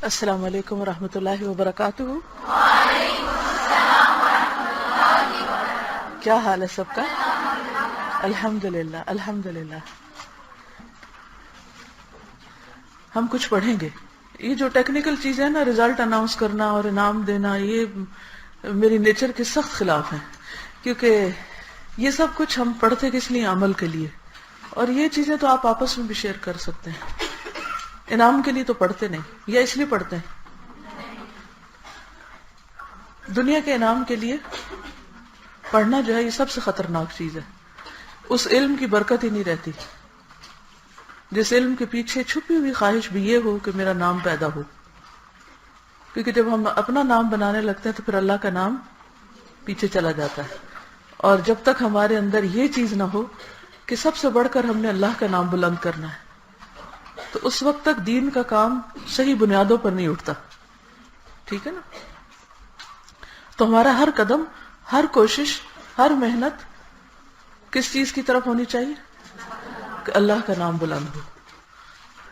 السلام علیکم ورحمۃ اللہ وبرکاتہ. کیا حال ہے سب کا؟ الحمد للہ الحمد للہ. ہم کچھ پڑھیں گے. یہ جو ٹیکنیکل چیزیں ہیں نا، رزلٹ اناؤنس کرنا اور انعام دینا، یہ میری نیچر کے سخت خلاف ہیں، کیونکہ یہ سب کچھ ہم پڑھتے کس لیے؟ عمل کے لیے. اور یہ چیزیں تو آپ آپس میں بھی شیئر کر سکتے ہیں. انعام کے لیے تو پڑھتے نہیں، یا اس لیے پڑھتے ہیں دنیا کے انعام کے لیے. پڑھنا جو ہے یہ سب سے خطرناک چیز ہے. اس علم کی برکت ہی نہیں رہتی جس علم کے پیچھے چھپی ہوئی خواہش بھی یہ ہو کہ میرا نام پیدا ہو. کیونکہ جب ہم اپنا نام بنانے لگتے ہیں تو پھر اللہ کا نام پیچھے چلا جاتا ہے. اور جب تک ہمارے اندر یہ چیز نہ ہو کہ سب سے بڑھ کر ہم نے اللہ کا نام بلند کرنا ہے، تو اس وقت تک دین کا کام صحیح بنیادوں پر نہیں اٹھتا. ٹھیک ہے نا؟ تو ہمارا ہر قدم، ہر کوشش، ہر محنت کس چیز کی طرف ہونی چاہیے؟ کہ اللہ کا نام بلند ہو.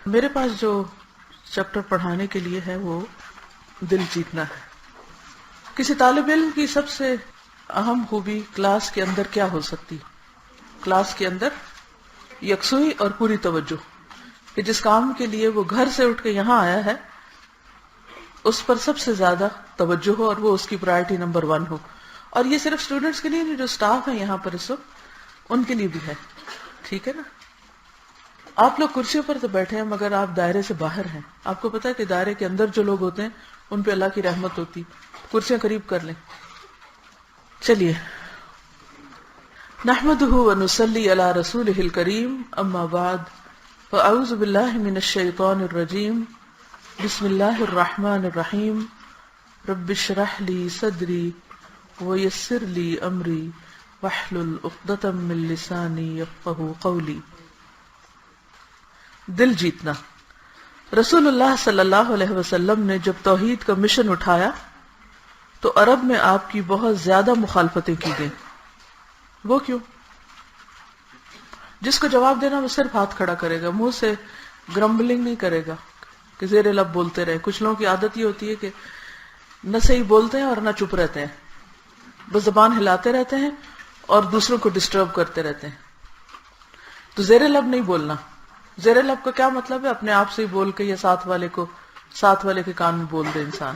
میرے پاس جو چیپٹر پڑھانے کے لیے ہے وہ دل جیتنا ہے. کسی طالب علم کی سب سے اہم خوبی کلاس کے اندر کیا ہو سکتی؟ کلاس کے اندر یکسوئی اور پوری توجہ، کہ جس کام کے لیے وہ گھر سے اٹھ کے یہاں آیا ہے اس پر سب سے زیادہ توجہ ہو اور وہ اس کی پرائرٹی نمبر 1 ہو. اور یہ صرف اسٹوڈنٹس کے لیے نہیں، جو سٹاف ہے یہاں پر اس وقت ان کے لیے بھی ہے. ٹھیک ہے نا؟ آپ لوگ کرسیوں پر تو بیٹھے ہیں مگر آپ دائرے سے باہر ہیں. آپ کو پتا ہے کہ دائرے کے اندر جو لوگ ہوتے ہیں ان پہ اللہ کی رحمت ہوتی. کرسیاں قریب کر لیں. چلیے، نحمده ونصلي على رسوله الكريم، اما بعد، فاعوذ باللہ من الشیطان الرجیم، بسم اللہ الرحمن الرحیم، رب اشرح لی صدری ویسر لی امری واحلل عقدۃ من لسانی یفقہوا قولی. دل جیتنا. رسول اللہ صلی اللہ علیہ وسلم نے جب توحید کا مشن اٹھایا تو عرب میں آپ کی بہت زیادہ مخالفتیں کی گئیں. وہ کیوں؟ جس کو جواب دینا وہ صرف ہاتھ کھڑا کرے گا، منہ سے گرمبلنگ نہیں کرے گا کہ زیر لب بولتے رہے. کچھ لوگوں کی عادت یہ ہوتی ہے کہ نہ صحیح بولتے ہیں اور نہ چپ رہتے ہیں، بس زبان ہلاتے رہتے ہیں اور دوسروں کو ڈسٹرب کرتے رہتے ہیں. تو زیر لب نہیں بولنا. زیر لب کا کیا مطلب ہے؟ اپنے آپ سے ہی بول کے یا ساتھ والے کے کان میں بول دے انسان.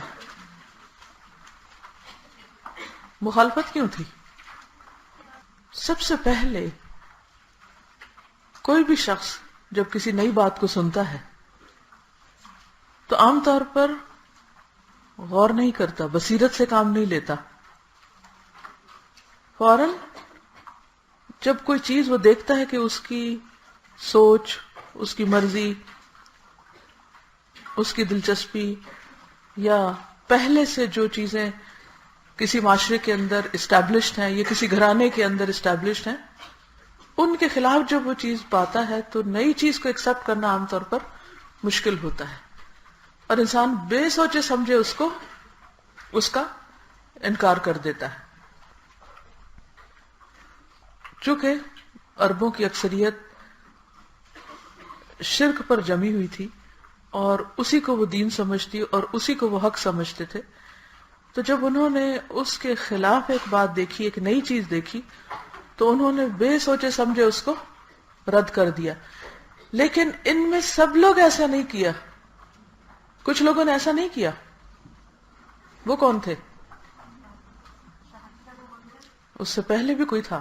مخالفت کیوں تھی؟ سب سے پہلے کوئی بھی شخص جب کسی نئی بات کو سنتا ہے تو عام طور پر غور نہیں کرتا، بصیرت سے کام نہیں لیتا. فوراً جب کوئی چیز وہ دیکھتا ہے کہ اس کی سوچ، اس کی مرضی، اس کی دلچسپی، یا پہلے سے جو چیزیں کسی معاشرے کے اندر اسٹیبلشڈ ہیں یا کسی گھرانے کے اندر اسٹیبلشڈ ہیں، ان کے خلاف جب وہ چیز پاتا ہے تو نئی چیز کو ایکسپٹ کرنا عام طور پر مشکل ہوتا ہے، اور انسان بے سوچے سمجھے اس کا انکار کر دیتا ہے. چونکہ عربوں کی اکثریت شرک پر جمی ہوئی تھی اور اسی کو وہ دین سمجھتی اور اسی کو وہ حق سمجھتے تھے، تو جب انہوں نے اس کے خلاف ایک بات دیکھی، ایک نئی چیز دیکھی، تو انہوں نے بے سوچے سمجھے اس کو رد کر دیا. لیکن ان میں سب لوگ ایسا نہیں کیا. کچھ لوگوں نے ایسا نہیں کیا. وہ کون تھے؟ اس سے پہلے بھی کوئی تھا،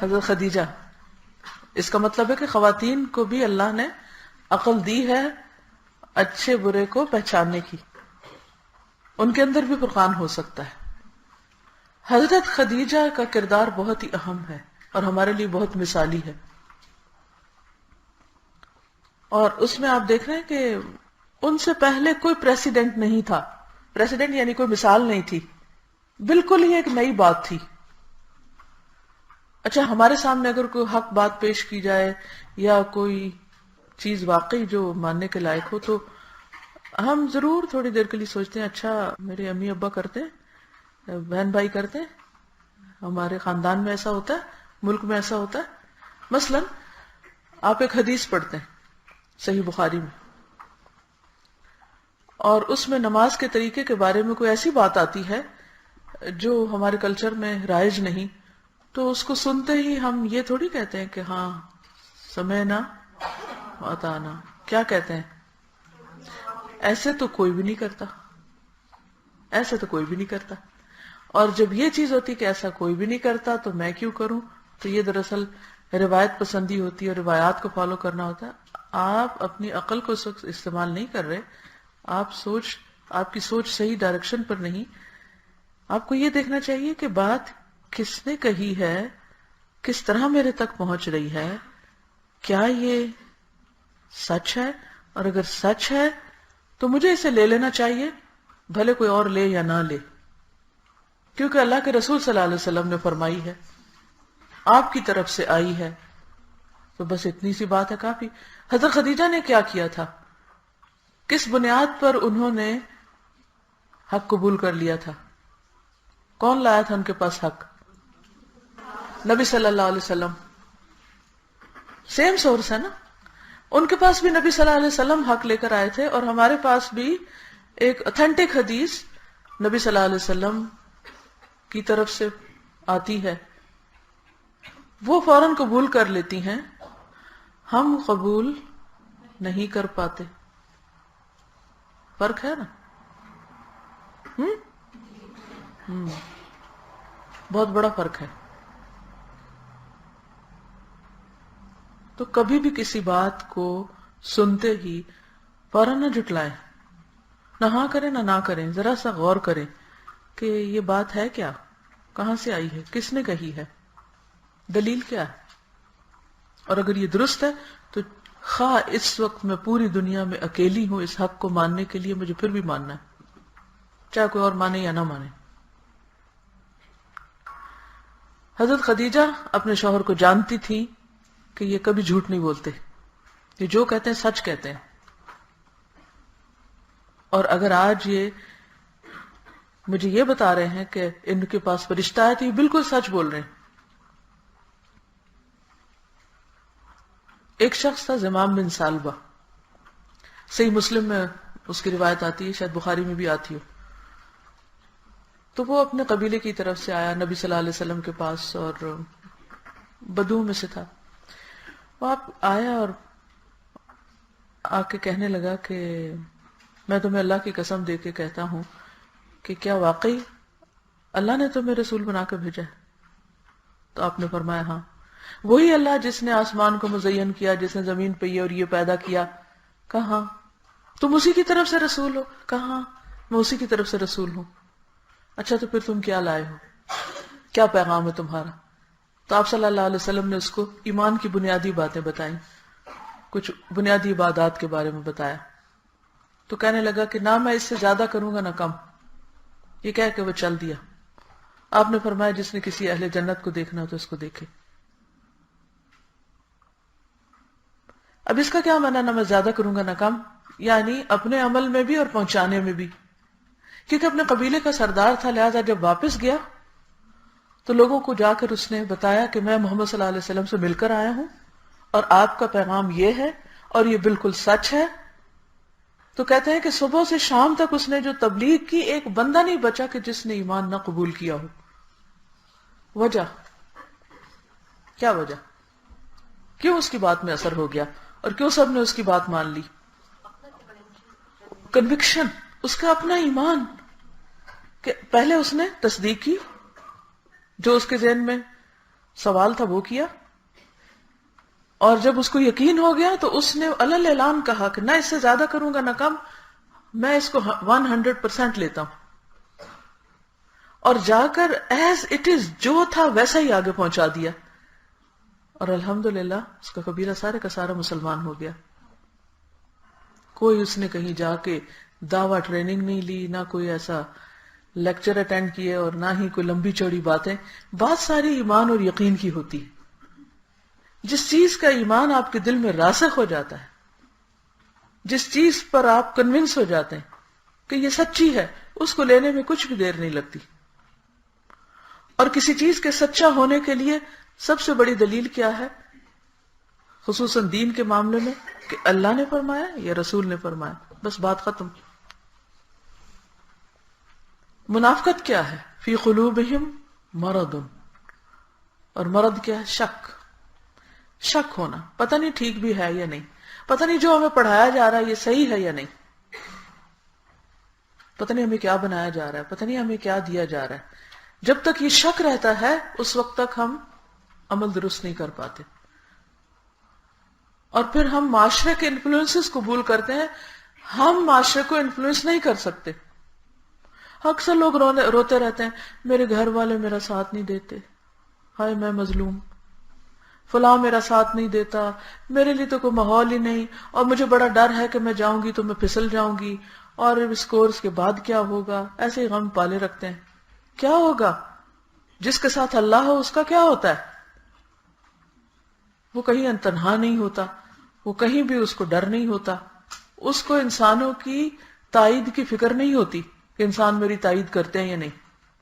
حضرت خدیجہ. اس کا مطلب ہے کہ خواتین کو بھی اللہ نے عقل دی ہے اچھے برے کو پہچاننے کی. ان کے اندر بھی فرقان ہو سکتا ہے. حضرت خدیجہ کا کردار بہت ہی اہم ہے اور ہمارے لیے بہت مثالی ہے. اور اس میں آپ دیکھ رہے ہیں کہ ان سے پہلے کوئی پریسیڈنٹ نہیں تھا. پریسیڈنٹ یعنی کوئی مثال نہیں تھی، بالکل ہی ایک نئی بات تھی. اچھا، ہمارے سامنے اگر کوئی حق بات پیش کی جائے یا کوئی چیز واقعی جو ماننے کے لائق ہو تو ہم ضرور تھوڑی دیر کے لیے سوچتے ہیں اچھا میرے امی ابا کرتے ہیں، بہن بھائی کرتے ہیں، ہمارے خاندان میں ایسا ہوتا ہے، ملک میں ایسا ہوتا ہے. مثلا آپ ایک حدیث پڑھتے ہیں صحیح بخاری میں، اور اس میں نماز کے طریقے کے بارے میں کوئی ایسی بات آتی ہے جو ہمارے کلچر میں رائج نہیں، تو اس کو سنتے ہی ہم یہ تھوڑی کہتے ہیں کہ ہاں سمعنا واتانا. کیا کہتے ہیں؟ ایسے تو کوئی بھی نہیں کرتا، ایسے تو کوئی بھی نہیں کرتا. اور جب یہ چیز ہوتی کہ ایسا کوئی بھی نہیں کرتا تو میں کیوں کروں، تو یہ دراصل روایت پسندی ہوتی ہے اور روایات کو فالو کرنا ہوتا ہے. آپ اپنی عقل کو اس وقت استعمال نہیں کر رہے، آپ کی سوچ صحیح ڈائریکشن پر نہیں. آپ کو یہ دیکھنا چاہیے کہ بات کس نے کہی ہے، کس طرح میرے تک پہنچ رہی ہے، کیا یہ سچ ہے، اور اگر سچ ہے تو مجھے اسے لے لینا چاہیے، بھلے کوئی اور لے یا نہ لے، کیونکہ اللہ کے رسول صلی اللہ علیہ وسلم نے فرمائی ہے، آپ کی طرف سے آئی ہے. تو بس اتنی سی بات ہے کافی. حضرت خدیجہ نے کیا کیا تھا، کس بنیاد پر انہوں نے حق قبول کر لیا تھا؟ کون لایا تھا ان کے پاس حق؟ نبی صلی اللہ علیہ وسلم. سیم سورس ہے نا، ان کے پاس بھی نبی صلی اللہ علیہ وسلم حق لے کر آئے تھے، اور ہمارے پاس بھی ایک اتھینٹک حدیث نبی صلی اللہ علیہ وسلم کی طرف سے آتی ہے. وہ فوراً قبول کر لیتی ہیں، ہم قبول نہیں کر پاتے. فرق ہے نا، بہت بڑا فرق ہے. تو کبھی بھی کسی بات کو سنتے ہی فوراً نہ جھٹلائیں، نہ ہاں کریں نہ کریں. ذرا سا غور کریں کہ یہ بات ہے کیا، کہاں سے آئی ہے، کس نے کہی ہے، دلیل کیا ہے. اور اگر یہ درست ہے تو خواہ اس وقت میں پوری دنیا میں اکیلی ہوں اس حق کو ماننے کے لیے، مجھے پھر بھی ماننا ہے، چاہے کوئی اور مانے یا نہ مانے. حضرت خدیجہ اپنے شوہر کو جانتی تھی کہ یہ کبھی جھوٹ نہیں بولتے، یہ جو کہتے ہیں سچ کہتے ہیں. اور اگر آج یہ مجھے یہ بتا رہے ہیں کہ ان کے پاس فرشتہ ہے تو یہ بالکل سچ بول رہے ہیں. ایک شخص تھا زمام بن سالبہ، صحیح مسلم میں اس کی روایت آتی ہے، شاید بخاری میں بھی آتی ہو. تو وہ اپنے قبیلے کی طرف سے آیا نبی صلی اللہ علیہ وسلم کے پاس، اور بدو میں سے تھا. وہ آیا اور آ کے کہنے لگا کہ میں تمہیں اللہ کی قسم دے کے کہتا ہوں کہ کیا واقعی اللہ نے تمہیں رسول بنا کر بھیجا ہے؟ تو آپ نے فرمایا ہاں. وہی اللہ جس نے آسمان کو مزین کیا، جس نے زمین پہ یہ اور یہ پیدا کیا؟ کہاں تم اسی کی طرف سے رسول ہو؟ کہاں میں اسی کی طرف سے رسول ہوں. اچھا تو پھر تم کیا لائے ہو، کیا پیغام ہے تمہارا؟ تو آپ صلی اللہ علیہ وسلم نے اس کو ایمان کی بنیادی باتیں بتائیں، کچھ بنیادی عبادات کے بارے میں بتایا. تو کہنے لگا کہ نہ میں اس سے زیادہ کروں گا نہ کم. یہ کہہ کہ وہ چل دیا. آپ نے فرمایا جس نے کسی اہل جنت کو دیکھنا تو اس کو دیکھے. اب اس کا کیا معنی نہ میں زیادہ کروں گا نہ کم؟ یعنی اپنے عمل میں بھی اور پہنچانے میں بھی، کیونکہ اپنے قبیلے کا سردار تھا، لہذا جب واپس گیا تو لوگوں کو جا کر اس نے بتایا کہ میں محمد صلی اللہ علیہ وسلم سے مل کر آیا ہوں اور آپ کا پیغام یہ ہے اور یہ بالکل سچ ہے. تو کہتے ہیں کہ صبح سے شام تک اس نے جو تبلیغ کی، ایک بندہ نہیں بچا کہ جس نے ایمان نہ قبول کیا ہو. وجہ کیا؟ وجہ کیوں اس کی بات میں اثر ہو گیا اور کیوں سب نے اس کی بات مان لی؟ کنوکشن، اس کا اپنا ایمان، کہ پہلے اس نے تصدیق کی، جو اس کے ذہن میں سوال تھا وہ کیا، اور جب اس کو یقین ہو گیا تو اس نے علل اعلان کہا کہ نہ اس سے زیادہ کروں گا نہ کم، میں اس کو 100% لیتا ہوں. اور جا کر ایز اٹ از جو تھا ویسا ہی آگے پہنچا دیا، اور الحمدللہ اس کا قبیلہ سارے کا سارا مسلمان ہو گیا. کوئی اس نے کہیں جا کے دعویٰ ٹریننگ نہیں لی، نہ کوئی ایسا لیکچر اٹینڈ کیے، اور نہ ہی کوئی لمبی چوڑی باتیں. بات ساری ایمان اور یقین کی ہوتی. جس چیز کا ایمان آپ کے دل میں راسخ ہو جاتا ہے، جس چیز پر آپ کنونس ہو جاتے ہیں کہ یہ سچی ہے، اس کو لینے میں کچھ بھی دیر نہیں لگتی. اور کسی چیز کے سچا ہونے کے لیے سب سے بڑی دلیل کیا ہے، خصوصاً دین کے معاملے میں، کہ اللہ نے فرمایا یا رسول نے فرمایا، بس بات ختم. منافقت کیا ہے؟ فی قلوبہم مرض، اور مرض کیا ہے؟ شک. شک ہونا، پتہ نہیں ٹھیک بھی ہے یا نہیں، پتہ نہیں جو ہمیں پڑھایا جا رہا ہے یہ صحیح ہے یا نہیں، پتہ نہیں ہمیں کیا بنایا جا رہا ہے، پتہ نہیں ہمیں کیا دیا جا رہا ہے. جب تک یہ شک رہتا ہے اس وقت تک ہم عمل درست نہیں کر پاتے، اور پھر ہم معاشرے کے انفلوئنسز قبول کرتے ہیں. ہم معاشرے کو انفلوئنس نہیں کر سکتے. اکثر لوگ روتے رہتے ہیں، میرے گھر والے میرا ساتھ نہیں دیتے، ہائے میں مظلوم، فلاں میرا ساتھ نہیں دیتا، میرے لیے تو کوئی ماحول ہی نہیں، اور مجھے بڑا ڈر ہے کہ میں جاؤں گی تو میں پھسل جاؤں گی، اور اس کورس کے بعد کیا ہوگا. ایسے ہی غم پالے رکھتے ہیں. کیا ہوگا؟ جس کے ساتھ اللہ ہو اس کا کیا ہوتا ہے؟ وہ کہیں تنہا نہیں ہوتا، وہ کہیں بھی اس کو ڈر نہیں ہوتا، اس کو انسانوں کی تائید کی فکر نہیں ہوتی کہ انسان میری تائید کرتے ہیں یا نہیں،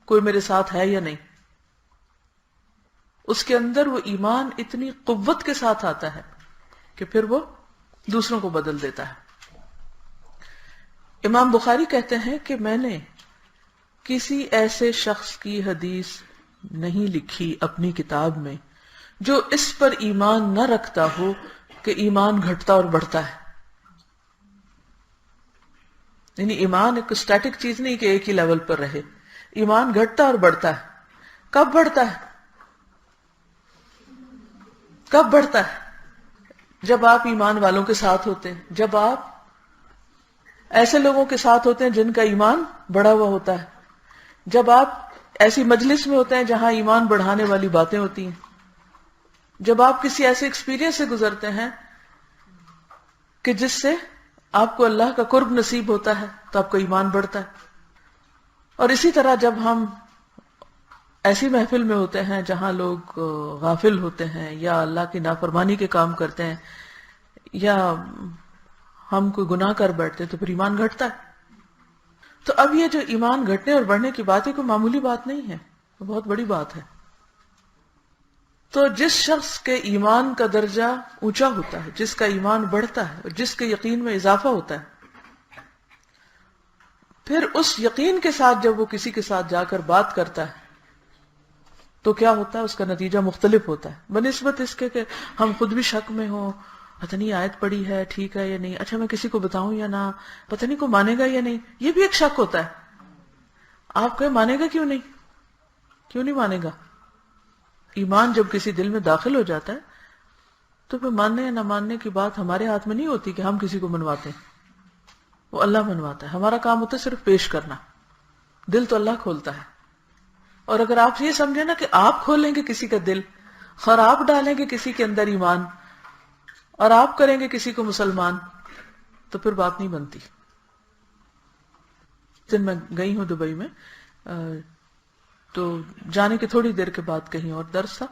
کوئی میرے ساتھ ہے یا نہیں. اس کے اندر وہ ایمان اتنی قوت کے ساتھ آتا ہے کہ پھر وہ دوسروں کو بدل دیتا ہے. امام بخاری کہتے ہیں کہ میں نے کسی ایسے شخص کی حدیث نہیں لکھی اپنی کتاب میں جو اس پر ایمان نہ رکھتا ہو کہ ایمان گھٹتا اور بڑھتا ہے. یعنی ایمان ایک اسٹیٹک چیز نہیں کہ ایک ہی لیول پر رہے، ایمان گھٹتا اور بڑھتا ہے. کب بڑھتا ہے؟ کب بڑھتا ہے؟ جب آپ ایمان والوں کے ساتھ ہوتے ہیں، جب آپ ایسے لوگوں کے ساتھ ہوتے ہیں جن کا ایمان بڑھا ہوا ہوتا ہے، جب آپ ایسی مجلس میں ہوتے ہیں جہاں ایمان بڑھانے والی باتیں ہوتی ہیں، جب آپ کسی ایسے ایکسپیرینس سے گزرتے ہیں کہ جس سے آپ کو اللہ کا قرب نصیب ہوتا ہے تو آپ کا ایمان بڑھتا ہے. اور اسی طرح جب ہم ایسی محفل میں ہوتے ہیں جہاں لوگ غافل ہوتے ہیں یا اللہ کی نافرمانی کے کام کرتے ہیں یا ہم کوئی گناہ کر بیٹھتے ہیں تو پھر ایمان گھٹتا ہے. تو اب یہ جو ایمان گھٹنے اور بڑھنے کی بات ہے کوئی معمولی بات نہیں ہے، وہ بہت بڑی بات ہے. تو جس شخص کے ایمان کا درجہ اونچا ہوتا ہے، جس کا ایمان بڑھتا ہے اور جس کے یقین میں اضافہ ہوتا ہے، پھر اس یقین کے ساتھ جب وہ کسی کے ساتھ جا کر بات کرتا ہے تو کیا ہوتا ہے؟ اس کا نتیجہ مختلف ہوتا ہے بنسبت اس کے کہ ہم خود بھی شک میں ہوں، پتہ نہیں آیت پڑی ہے ٹھیک ہے یا نہیں، اچھا میں کسی کو بتاؤں یا نہ، پتہ نہیں کو مانے گا یا نہیں. یہ بھی ایک شک ہوتا ہے. آپ کہیں مانے گا کیوں نہیں؟ کیوں نہیں مانے گا؟ ایمان جب کسی دل میں داخل ہو جاتا ہے تو پھر ماننے یا نہ ماننے کی بات ہمارے ہاتھ میں نہیں ہوتی کہ ہم کسی کو منواتے ہیں، وہ اللہ منواتا ہے. ہمارا کام ہوتا ہے صرف پیش کرنا، دل تو اللہ کھولتا ہے. اور اگر آپ یہ سمجھیں نا کہ آپ کھولیں گے کسی کا دل اور آپ ڈالیں گے کسی کے اندر ایمان اور آپ کریں گے کسی کو مسلمان، تو پھر بات نہیں بنتی. دن میں گئی ہوں دبئی میں، تو جانے کے تھوڑی دیر کے بعد کہیں اور درس تھا،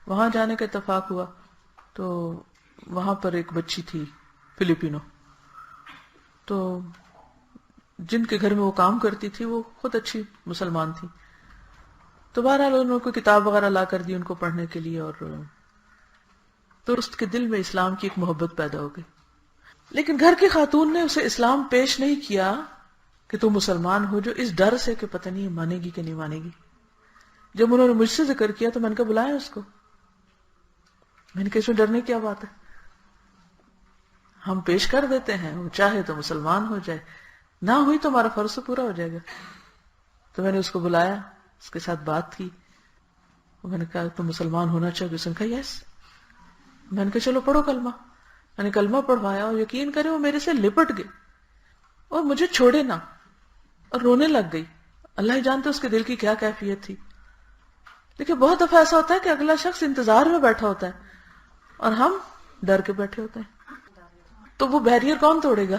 وہاں جانے کا اتفاق ہوا. تو وہاں پر ایک بچی تھی فلپینو، تو جن کے گھر میں وہ کام کرتی تھی وہ خود اچھی مسلمان تھی. تو بہرحال انہوں کو کتاب وغیرہ لا کر دی ان کو پڑھنے کے لیے، اور تو اس کے دل میں اسلام کی ایک محبت پیدا ہو گئی. لیکن گھر کی خاتون نے اسے اسلام پیش نہیں کیا کہ تو مسلمان ہو، جو اس ڈر سے کہ پتہ نہیں مانے گی کہ نہیں مانے گی. جب انہوں نے مجھ سے ذکر کیا تو میں نے کہا بلایا اس کو. میں نے کہا اس میں ڈرنے کی کیا بات ہے، ہم پیش کر دیتے ہیں، وہ چاہے تو مسلمان ہو جائے، نہ ہوئی تو ہمارا فرض تو پورا ہو جائے گا. تو میں نے اس کو بلایا، اس کے ساتھ بات کی. میں نے کہا تم مسلمان ہونا چاہو گے؟ اس نے کہا یس. میں نے کہا چلو پڑھو کلمہ. میں نے کلمہ پڑھوایا اور یقین کرے وہ میرے سے لپٹ گئے اور مجھے چھوڑے نہ، اور رونے لگ گئی. اللہ ہی جانتے اس کے دل کی کیا کیفیت تھی. دیکھیں بہت دفعہ ایسا ہوتا ہے کہ اگلا شخص انتظار میں بیٹھا ہوتا ہے اور ہم ڈر کے بیٹھے ہوتے ہیں. تو وہ بیریئر کون توڑے گا؟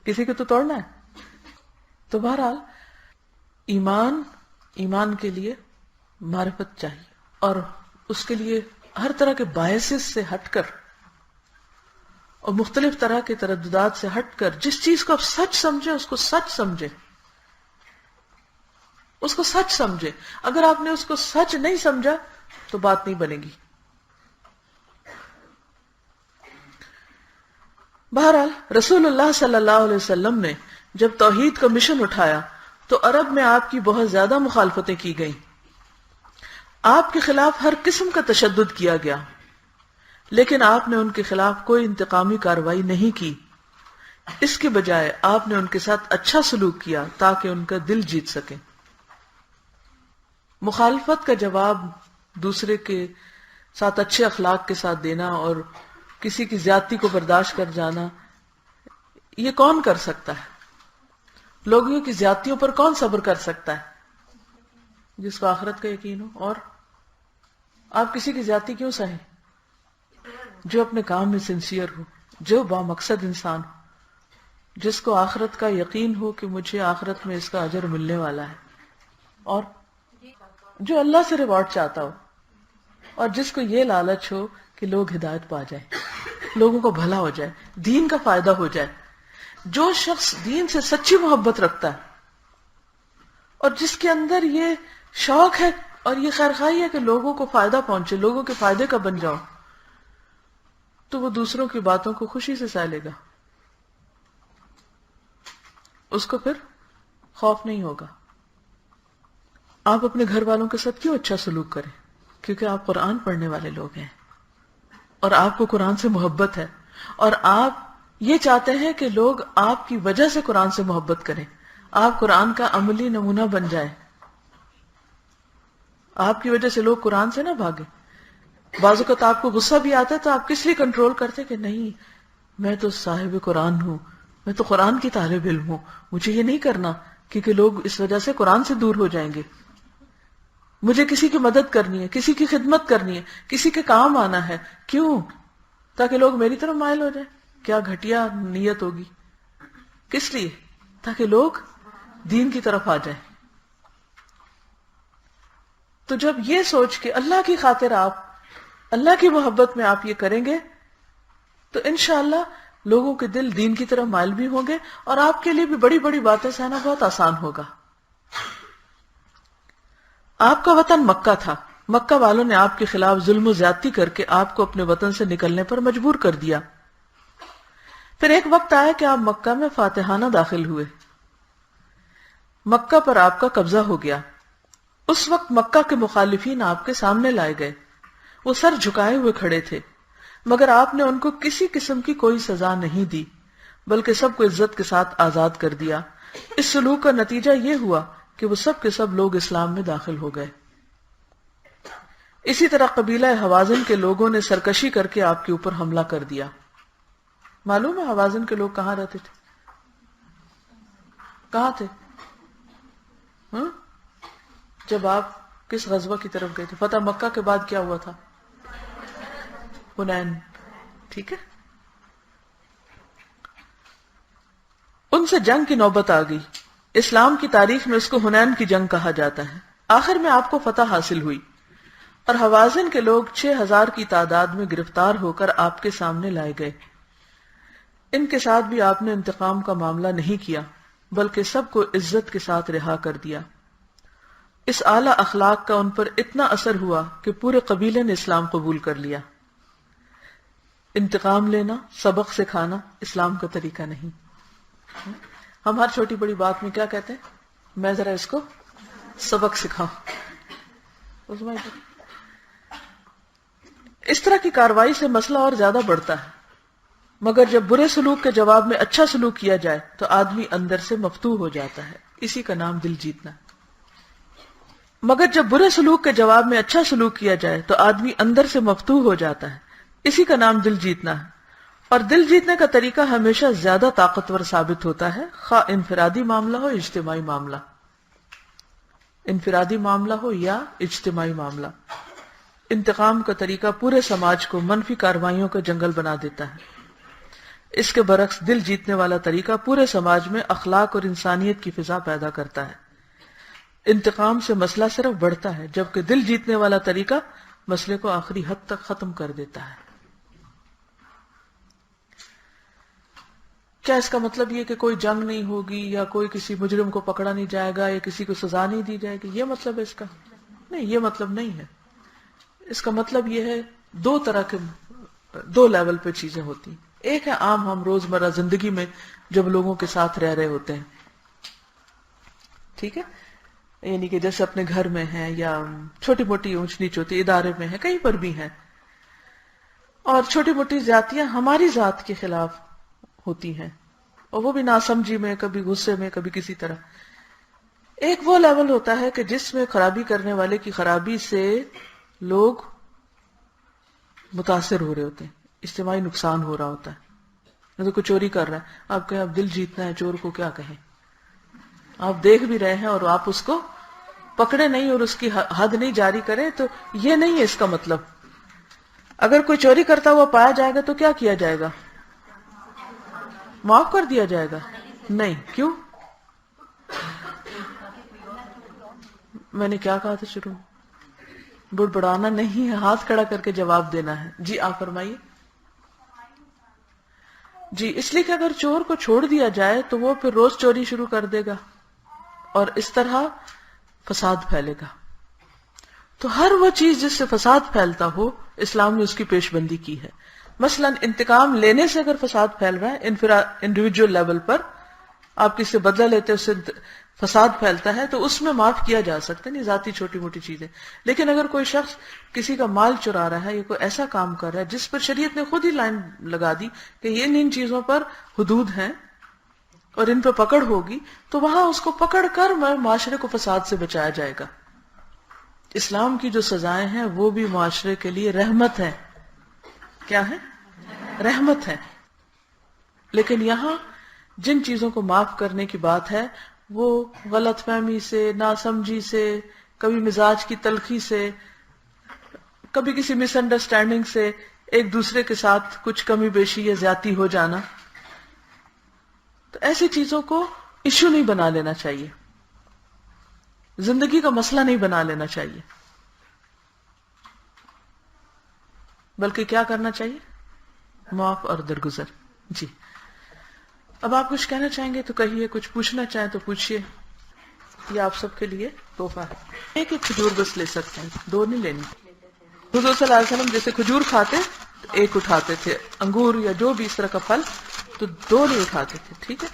کسی کو تو توڑنا ہے. تو بہرحال ایمان کے لیے معرفت چاہیے، اور اس کے لیے ہر طرح کے باعث سے ہٹ کر اور مختلف طرح کے ترددات سے ہٹ کر جس چیز کو آپ سچ سمجھے اس کو سچ سمجھے، اس کو سچ سمجھے. اگر آپ نے اس کو سچ نہیں سمجھا تو بات نہیں بنے گی. بہرحال رسول اللہ صلی اللہ علیہ وسلم نے جب توحید کا مشن اٹھایا تو عرب میں آپ کی بہت زیادہ مخالفتیں کی گئیں، آپ کے خلاف ہر قسم کا تشدد کیا گیا، لیکن آپ نے ان کے خلاف کوئی انتقامی کارروائی نہیں کی، اس کے بجائے آپ نے ان کے ساتھ اچھا سلوک کیا تاکہ ان کا دل جیت سکیں۔ مخالفت کا جواب دوسرے کے ساتھ اچھے اخلاق کے ساتھ دینا اور کسی کی زیادتی کو برداشت کر جانا، یہ کون کر سکتا ہے؟ لوگوں کی زیادتیوں پر کون صبر کر سکتا ہے؟ جس کو آخرت کا یقین ہو۔ اور آپ کسی کی زیادتی کیوں سہیں؟ جو اپنے کام میں سنسیئر ہو، جو با مقصد انسان ہو، جس کو آخرت کا یقین ہو کہ مجھے آخرت میں اس کا اجر ملنے والا ہے، اور جو اللہ سے ریوارڈ چاہتا ہو، اور جس کو یہ لالچ ہو کہ لوگ ہدایت پا جائیں، لوگوں کو بھلا ہو جائے، دین کا فائدہ ہو جائے۔ جو شخص دین سے سچی محبت رکھتا ہے اور جس کے اندر یہ شوق ہے اور یہ خیرخواہی ہے کہ لوگوں کو فائدہ پہنچے، لوگوں کے فائدے کا بن جاؤ، تو وہ دوسروں کی باتوں کو خوشی سے سہ لے گا، اس کو پھر خوف نہیں ہوگا۔ آپ اپنے گھر والوں کے ساتھ کیوں اچھا سلوک کریں؟ کیونکہ آپ قرآن پڑھنے والے لوگ ہیں اور آپ کو قرآن سے محبت ہے، اور آپ یہ چاہتے ہیں کہ لوگ آپ کی وجہ سے قرآن سے محبت کریں، آپ قرآن کا عملی نمونہ بن جائیں، آپ کی وجہ سے لوگ قرآن سے نہ بھاگیں۔ بعض اوقات آپ کو غصہ بھی آتا ہے تو آپ کس لیے کنٹرول کرتے کہ نہیں، میں تو صاحب قرآن ہوں، میں تو قرآن کی طالب علم ہوں، مجھے یہ نہیں کرنا کیونکہ لوگ اس وجہ سے قرآن سے دور ہو جائیں گے۔ مجھے کسی کی مدد کرنی ہے، کسی کی خدمت کرنی ہے، کسی کے کام آنا ہے، کیوں؟ تاکہ لوگ میری طرف مائل ہو جائیں۔ کیا گھٹیا نیت ہوگی، کس لیے؟ تاکہ لوگ دین کی طرف آ جائیں۔ تو جب یہ سوچ کے اللہ کی خاطر آپ اللہ کی محبت میں آپ یہ کریں گے تو انشاءاللہ لوگوں کے دل دین کی طرف مائل بھی ہوں گے، اور آپ کے لیے بھی بڑی بڑی باتیں سہنا بہت آسان ہوگا۔ آپ کا وطن مکہ تھا، مکہ والوں نے آپ کے خلاف ظلم و زیادتی کر کے آپ کو اپنے وطن سے نکلنے پر مجبور کر دیا۔ پھر ایک وقت آیا کہ آپ مکہ میں فاتحانہ داخل ہوئے، مکہ پر آپ کا قبضہ ہو گیا۔ اس وقت مکہ کے مخالفین آپ کے سامنے لائے گئے، وہ سر جھکائے ہوئے کھڑے تھے، مگر آپ نے ان کو کسی قسم کی کوئی سزا نہیں دی، بلکہ سب کو عزت کے ساتھ آزاد کر دیا۔ اس سلوک کا نتیجہ یہ ہوا کہ وہ سب کے سب لوگ اسلام میں داخل ہو گئے۔ اسی طرح قبیلہ حوازن کے لوگوں نے سرکشی کر کے آپ کے اوپر حملہ کر دیا۔ معلوم ہے حوازن کے لوگ کہاں رہتے تھے؟ کہاں تھے؟ جب آپ کس غزوہ کی طرف گئے تھے؟ فتح مکہ کے بعد کیا ہوا تھا؟ حنین، ٹھیک ہے۔ ان سے جنگ کی نوبت آ گئی، اسلام کی تاریخ میں اس کو حنین کی جنگ کہا جاتا ہے۔ آخر میں آپ کو فتح حاصل ہوئی اور حوازن کے لوگ 6000 کی تعداد میں گرفتار ہو کر آپ کے سامنے لائے گئے۔ ان کے ساتھ بھی آپ نے انتقام کا معاملہ نہیں کیا، بلکہ سب کو عزت کے ساتھ رہا کر دیا۔ اس اعلیٰ اخلاق کا ان پر اتنا اثر ہوا کہ پورے قبیلے نے اسلام قبول کر لیا۔ انتقام لینا، سبق سکھانا اسلام کا طریقہ نہیں۔ ہم ہر چھوٹی بڑی بات میں کیا کہتے ہیں؟ میں ذرا اس کو سبق سکھاؤں۔ اس طرح کی کارروائی سے مسئلہ اور زیادہ بڑھتا ہے، مگر جب برے سلوک کے جواب میں اچھا سلوک کیا جائے تو آدمی اندر سے مفتوح ہو جاتا ہے، اسی کا نام دل جیتنا۔ مگر جب برے سلوک کے جواب میں اچھا سلوک کیا جائے تو آدمی اندر سے مفتوح ہو جاتا ہے، اسی کا نام دل جیتنا ہے۔ اور دل جیتنے کا طریقہ ہمیشہ زیادہ طاقتور ثابت ہوتا ہے، خواہ انفرادی معاملہ ہو اجتماعی معاملہ، انفرادی معاملہ ہو یا اجتماعی معاملہ۔ انتقام کا طریقہ پورے سماج کو منفی کارروائیوں کا جنگل بنا دیتا ہے، اس کے برعکس دل جیتنے والا طریقہ پورے سماج میں اخلاق اور انسانیت کی فضا پیدا کرتا ہے۔ انتقام سے مسئلہ صرف بڑھتا ہے، جبکہ دل جیتنے والا طریقہ مسئلے کو آخری حد تک ختم کر دیتا ہے۔ کیا اس کا مطلب یہ کہ کوئی جنگ نہیں ہوگی یا کوئی کسی مجرم کو پکڑا نہیں جائے گا یا کسی کو سزا نہیں دی جائے گی؟ یہ مطلب ہے اس کا؟ نہیں، یہ مطلب نہیں ہے۔ اس کا مطلب یہ ہے دو طرح کے، دو لیول پہ چیزیں ہوتی ہیں۔ ایک ہے عام ہم روزمرہ زندگی میں جب لوگوں کے ساتھ رہ رہے ہوتے ہیں، ٹھیک ہے، یعنی کہ جیسے اپنے گھر میں ہے یا چھوٹی موٹی اونچ نیچ ہوتی ادارے میں ہے، کہیں پر بھی ہے، اور چھوٹی موٹی زیادتیاں ہماری ذات کے خلاف ہوتی ہیں، اور وہ بھی ناسمجھی میں، کبھی غصے میں، کبھی کسی طرح۔ ایک وہ لیول ہوتا ہے کہ جس میں خرابی کرنے والے کی خرابی سے لوگ متاثر ہو رہے ہوتے ہیں، اجتماعی نقصان ہو رہا ہوتا ہے۔ جیسے کوئی چوری کر رہا ہے، آپ کہیں اب دل جیتنا ہے، چور کو کیا کہیں، آپ دیکھ بھی رہے ہیں اور آپ اس کو پکڑے نہیں اور اس کی حد نہیں جاری کریں، تو یہ نہیں ہے اس کا مطلب۔ اگر کوئی چوری کرتا ہوا پایا جائے گا تو کیا کیا جائے گا؟ معاف کر دیا جائے گا؟ نہیں، کیوں؟ میں نے کیا کہا تھا شروع میں؟ بڑبڑانا نہیں ہے، ہاتھ کھڑا کر کے جواب دینا ہے۔ جی آپ فرمائیے۔ جی اس لیے کہ اگر چور کو چھوڑ دیا جائے تو وہ پھر روز چوری شروع کر دے گا اور اس طرح فساد پھیلے گا۔ تو ہر وہ چیز جس سے فساد پھیلتا ہو اسلام نے اس کی پیش بندی کی ہے۔ مثلا انتقام لینے سے اگر فساد پھیل رہا ہے انڈیویجول لیول پر، آپ کسی سے بدلہ لیتے اس سے فساد پھیلتا ہے تو اس میں معاف کیا جا سکتا ہے، نہیں ذاتی چھوٹی موٹی چیزیں۔ لیکن اگر کوئی شخص کسی کا مال چرا رہا ہے یا کوئی ایسا کام کر رہا ہے جس پر شریعت نے خود ہی لائن لگا دی کہ ان چیزوں پر حدود ہیں اور ان پہ پکڑ ہوگی، تو وہاں اس کو پکڑ کر معاشرے کو فساد سے بچایا جائے گا۔ اسلام کی جو سزائیں ہیں وہ بھی معاشرے کے لیے رحمت ہے۔ کیا ہے؟ رحمت ہے۔ لیکن یہاں جن چیزوں کو معاف کرنے کی بات ہے وہ غلط فہمی سے، ناسمجھی سے، کبھی مزاج کی تلخی سے، کبھی کسی مس انڈرسٹینڈنگ سے ایک دوسرے کے ساتھ کچھ کمی بیشی یا زیادتی ہو جانا، تو ایسی چیزوں کو ایشو نہیں بنا لینا چاہیے، زندگی کا مسئلہ نہیں بنا لینا چاہیے، بلکہ کیا کرنا چاہیے؟ معاف اور درگزر۔ جی اب آپ کچھ کہنا چاہیں گے تو کہیے، کچھ پوچھنا چاہیں تو پوچھیے، یہ آپ سب کے لیے تحفہ ہے۔ ایک کھجور بس لے سکتے ہیں، دو نہیں لینی۔ حضور صلی اللہ علیہ وسلم جیسے کھجور کھاتے تو ایک اٹھاتے تھے، انگور یا جو بھی اس طرح کا پھل تو دو نہیں اٹھاتے تھے، ٹھیک ہے؟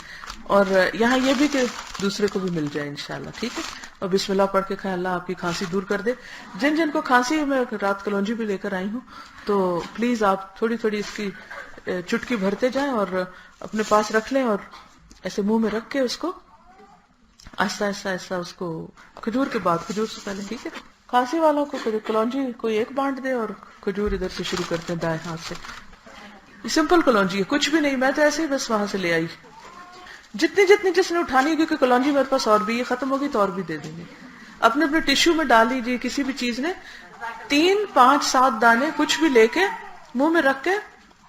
اور یہاں یہ بھی کہ دوسرے کو بھی مل جائے انشاءاللہ، ٹھیک ہے؟ اور بسم اللہ پڑھ کے کھائیں، اللہ آپ کی کھانسی دور کر دے۔ جن جن کو کھانسی ہے، میں رات کلونجی بھی لے کر آئی ہوں، تو پلیز آپ تھوڑی تھوڑی اس کی چٹکی بھرتے جائیں اور اپنے پاس رکھ لیں، اور ایسے منہ میں رکھ کے اس کو آہستہ آہستہ آہستہ اس کو کھجور کے بعد، کھجور سے پہلے، ٹھیک ہے؟ کھانسی والوں کو کلونجی کوئی ایک بانٹ دے اور کھجور ادھر سے شروع کرتے ہیں دائیں ہاتھ سے۔ یہ سمپل کلونجی ہے، کچھ بھی نہیں، میں تو ایسے ہی بس وہاں سے لے آئی۔ جتنی جس نے اٹھانی ہے، کیونکہ کلونجی میرے پاس اور بھی، یہ ختم ہوگی تو اور بھی دے دیں گے۔ اپنے اپنے ٹیشو میں ڈال لیجیے کسی بھی چیز نے 3 5 7 دانے کچھ بھی لے کے منہ میں رکھ کے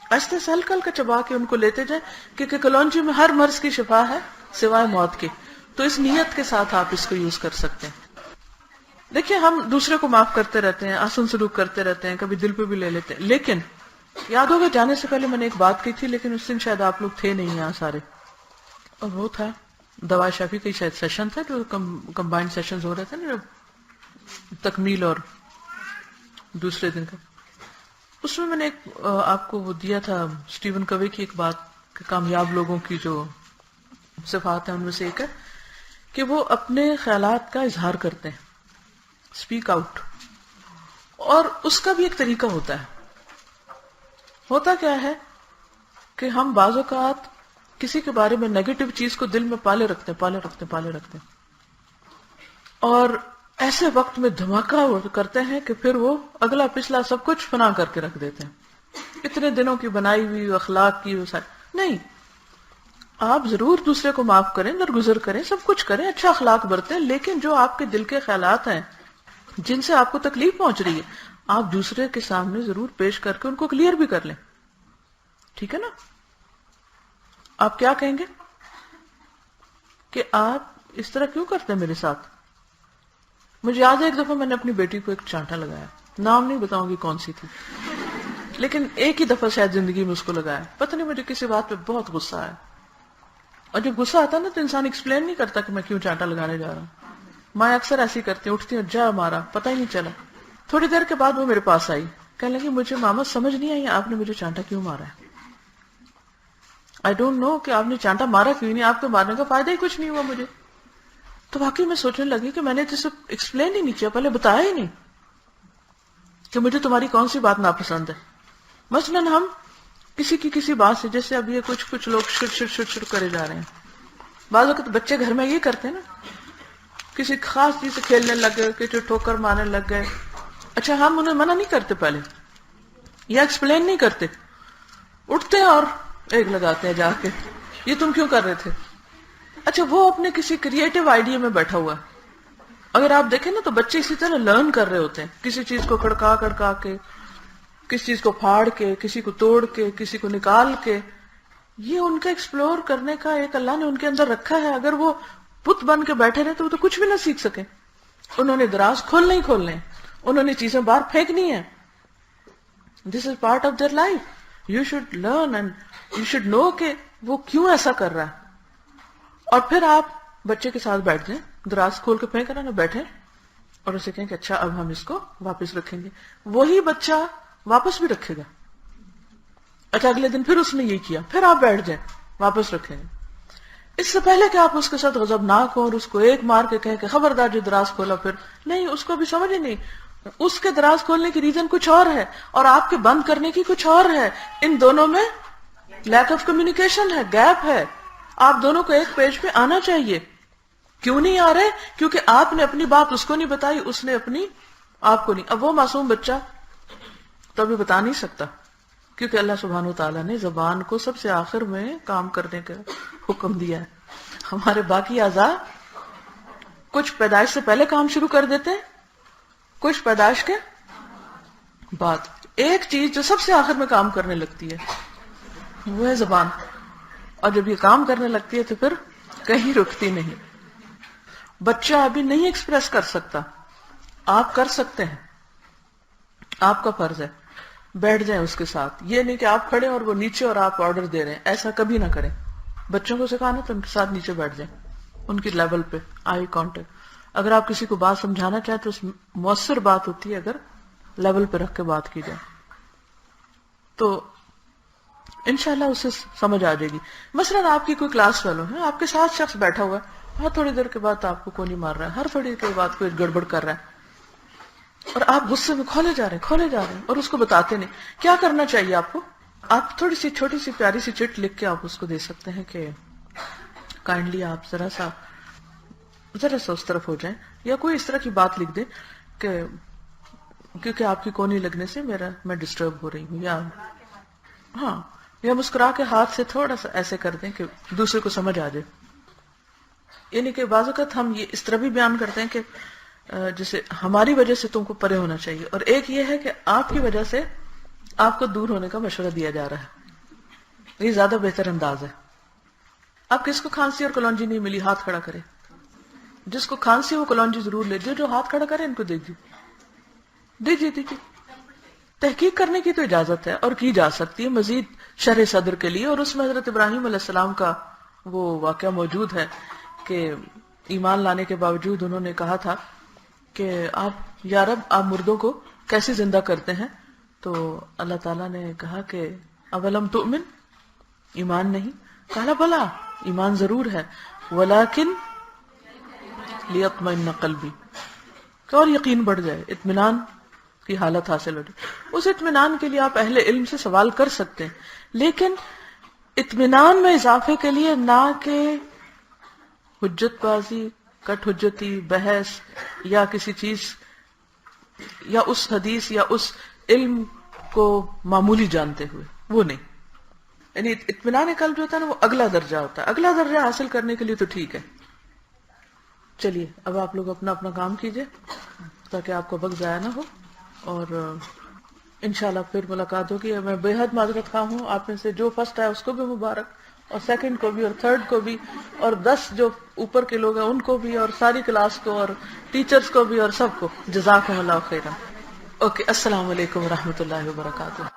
آہستہ سے ہلکا ہلکا چبا کے ان کو لیتے جائیں، کیونکہ کلونجی میں ہر مرض کی شفا ہے سوائے موت کے۔ تو اس نیت کے ساتھ آپ اس کو یوز کر سکتے ہیں۔ دیکھیے ہم دوسرے کو معاف کرتے رہتے ہیں، آسن سلوک کرتے رہتے ہیں، کبھی دل پہ بھی لے لیتے ہیں، لیکن یاد ہوگا جانے سے پہلے میں نے ایک بات کی تھی، لیکن اس دن شاید آپ لوگ تھے نہیں یہاں سارے، اور وہ تھا دوا شافی کا شاید سیشن تھا جو کمبائنڈ سیشنز ہو رہے تھے نا، تکمیل اور دوسرے دن کا۔ اس میں نے ایک آپ کو وہ دیا تھا اسٹیون کوے کی ایک بات کہ کامیاب لوگوں کی جو صفات ہیں ان میں سے ایک ہے کہ وہ اپنے خیالات کا اظہار کرتے ہیں، اسپیک آؤٹ، اور اس کا بھی ایک طریقہ ہوتا ہے۔ ہوتا کیا ہے کہ ہم بعض اوقات کسی کے بارے میں نیگیٹو چیز کو دل میں پالے رکھتے ہیں، اور ایسے وقت میں دھماکہ کرتے ہیں کہ پھر وہ اگلا پچھلا سب کچھ فنا کر کے رکھ دیتے ہیں، اتنے دنوں کی بنائی ہوئی اخلاق کی نہیں۔ آپ ضرور دوسرے کو معاف کریں، درگزر کریں، سب کچھ کریں، اچھا اخلاق برتیں، لیکن جو آپ کے دل کے خیالات ہیں جن سے آپ کو تکلیف پہنچ رہی ہے، آپ دوسرے کے سامنے ضرور پیش کر کے ان کو کلیئر بھی کر لیں، ٹھیک ہے نا؟ آپ کیا کہیں گے کہ آپ اس طرح کیوں کرتے ہیں میرے ساتھ؟ مجھے یاد ہے ایک دفعہ میں نے اپنی بیٹی کو ایک چانٹا لگایا، نام نہیں بتاؤں گی کون سی تھی، لیکن ایک ہی دفعہ شاید زندگی میں اس کو لگایا، پتہ نہیں مجھے کسی بات پہ بہت غصہ آیا، اور جب غصہ آتا نا تو انسان ایکسپلین نہیں کرتا کہ میں کیوں چانٹا لگانے جا رہا ہوں۔ ماں اکثر ایسی کرتی ہیں، اٹھتی ہیں جا مارا، پتہ ہی نہیں چلا۔ تھوڑی دیر کے بعد وہ میرے پاس آئی، کہنے لگی مجھے ماما سمجھ نہیں آئی آپ نے مجھے چانٹا کیوں مارا ہے۔ آئی ڈونٹ نو کہ آپ نے چانٹا مارا کیوں نہیں، آپ کو مارنے کا فائدہ ہی کچھ نہیں ہوا مجھے۔ تو واقعی میں سوچنے لگی کہ میں نے جسے ایکسپلین ہی نہیں کیا، پہلے بتایا ہی نہیں کہ مجھے تمہاری کون سی بات ناپسند ہے. مثلاً ہم کسی کی کسی بات سے، جیسے اب یہ کچھ لوگ شر کرے جا رہے ہیں. بعض وقت بچے گھر میں یہ کرتے ہیں نا، کسی خاص چیز سے کھیلنے لگ گئے، کسی ٹھوکر مارنے لگ گئے. اچھا ہم انہیں منع نہیں کرتے پہلے، یا ایکسپلین نہیں کرتے، اٹھتے ہیں اور ایک لگاتے ہیں جا کے، یہ تم کیوں کر رہے تھے؟ اچھا وہ اپنے کسی کریٹو آئیڈیا میں بیٹھا ہوا ہے. اگر آپ دیکھیں نا تو بچے اسی طرح لرن کر رہے ہوتے ہیں، کسی چیز کو کڑکا کے، کسی چیز کو پھاڑ کے، کسی کو توڑ کے، کسی کو نکال کے. یہ ان کا ایکسپلور کرنے کا ایک اللہ نے ان کے اندر رکھا ہے. اگر وہ بت بن کے بیٹھے رہے تو وہ تو کچھ بھی نہ سیکھ سکے. انہوں نے دراز کھولنے ہی کھولنے، انہوں نے چیزیں باہر پھینکنی ہے. This is part of their life. You should learn and you should know کہ وہ کیوں ایسا کر رہا ہے. اور پھر آپ بچے کے ساتھ بیٹھ جائیں، دراز کھول کے پھینک رہا نا، بیٹھے اور اسے کہیں کہ اچھا اب ہم اس کو واپس رکھیں گے. وہی بچہ واپس بھی رکھے گا. اچھا اگلے دن پھر اس نے یہ کیا، پھر آپ بیٹھ جائیں، واپس رکھیں گے. اس سے پہلے کہ آپ اس کے ساتھ غضبناک ہو اور اس کو ایک مار کے کہیں کہ خبردار جو دراز کھولا، پھر نہیں، اس کو بھی سمجھ ہی نہیں. اس کے دراز کھولنے کی ریزن کچھ اور ہے اور آپ کے بند کرنے کی کچھ اور ہے. ان دونوں میں لیک آف کمیونیکیشن ہے، گیپ ہے. آپ دونوں کو ایک پیج پہ آنا چاہیے. کیوں نہیں آ رہے؟ کیونکہ آپ نے اپنی بات اس کو نہیں بتائی، اس نے اپنی آپ کو نہیں. اب وہ معصوم بچہ تو ابھی بتا نہیں سکتا، کیونکہ اللہ سبحانہ وتعالیٰ نے زبان کو سب سے آخر میں کام کرنے کا حکم دیا ہے. ہمارے باقی اعضاء کچھ پیدائش سے پہلے کام شروع کر دیتے ہیں، کچھ پیدائش کے بعد. ایک چیز جو سب سے آخر میں کام کرنے لگتی ہے وہ ہے زبان، اور جب یہ کام کرنے لگتی ہے تو پھر کہیں رکتی نہیں. بچہ ابھی نہیں ایکسپریس کر سکتا، آپ کر سکتے ہیں. آپ کا فرض ہے بیٹھ جائیں اس کے ساتھ. یہ نہیں کہ آپ کھڑے اور وہ نیچے اور آپ آرڈر دے رہے ہیں، ایسا کبھی نہ کریں. بچوں کو سکھانا تو ان کے ساتھ نیچے بیٹھ جائیں، ان کی لیول پہ آئی کانٹیکٹ. اگر آپ کسی کو بات سمجھانا چاہیں تو مؤثر بات ہوتی ہے اگر لیول پہ رکھ کے بات کی جائے، تو انشاءاللہ اسے سمجھ آ جائے گی. مثلاً آپ کی کوئی کلاس فیلو ہے، آپ کے ساتھ شخص بیٹھا ہوا ہے، ہر تھوڑی دیر کے بعد آپ کو کونی مار رہا ہے، ہر تھوڑی دیر کے بعد کوئی گڑبڑ کر رہا ہے، اور آپ غصے میں کھولے جا رہے ہیں اور اس کو بتاتے نہیں. کیا کرنا چاہیے آپ کو؟ آپ تھوڑی سی چھوٹی سی پیاری سی چٹ لکھ کے آپ اس کو دے سکتے ہیں کہ کائنڈلی آپ ذرا سا اس طرف ہو جائیں، یا کوئی اس طرح کی بات لکھ دیں کہ کیونکہ آپ کی کونی لگنے سے میں ڈسٹرب ہو رہی ہوں، یا مسکرا کے ہاتھ سے تھوڑا سا ایسے کر دیں کہ دوسرے کو سمجھ آ جائے. یعنی کہ بعض اوقات ہم یہ اس طرح بھی بیان کرتے ہیں کہ جیسے ہماری وجہ سے تم کو پرے ہونا چاہیے، اور ایک یہ ہے کہ آپ کی وجہ سے آپ کو دور ہونے کا مشورہ دیا جا رہا ہے. یہ زیادہ بہتر انداز ہے. اب کس کو کھانسی اور کلونجی نہیں ملی ہاتھ کھڑا کرے. جس کو کھانسی وہ کلونجی ضرور لے. جو ہاتھ کھڑا کرے ان کو دیجیے. تحقیق کرنے کی تو اجازت ہے اور کی جا سکتی ہے مزید شرح صدر کے لیے. اور اس میں حضرت ابراہیم علیہ السلام کا وہ واقعہ موجود ہے کہ ایمان لانے کے باوجود انہوں نے کہا تھا کہ آپ یا رب آپ مردوں کو کیسے زندہ کرتے ہیں؟ تو اللہ تعالیٰ نے کہا کہ اولم تؤمن، ایمان نہیں؟ کہا بلا ایمان ضرور ہے، ولیکن لیطمئن قلبی، کہ اور یقین بڑھ جائے، اطمینان کی حالت حاصل ہو جائے. اس اطمینان کے لیے آپ اہل علم سے سوال کر سکتے ہیں، لیکن اطمینان میں اضافے کے لیے نہ کہ حجت بازی، کٹ حجتی، بحث یا کسی چیز یا اس حدیث یا اس علم کو معمولی جانتے ہوئے، وہ نہیں. یعنی اطمینان قلب جو ہوتا ہے نا وہ اگلا درجہ ہوتا ہے. اگلا درجہ حاصل کرنے کے لیے تو ٹھیک ہے. چلیے اب آپ لوگ اپنا اپنا کام کیجئے تاکہ آپ کو وقت ضائع نہ ہو، اور انشاءاللہ پھر ملاقات ہوگی. میں بے حد معذرت خواہ ہوں. آپ میں سے جو فرسٹ آیا اس کو بھی مبارک، اور سیکنڈ کو بھی، اور تھرڈ کو بھی، اور 10 جو اوپر کے لوگ ہیں ان کو بھی، اور ساری کلاس کو، اور ٹیچرز کو بھی، اور سب کو جزاکم اللہ خیرا. اوکے، السلام علیکم ورحمۃ اللہ وبرکاتہ.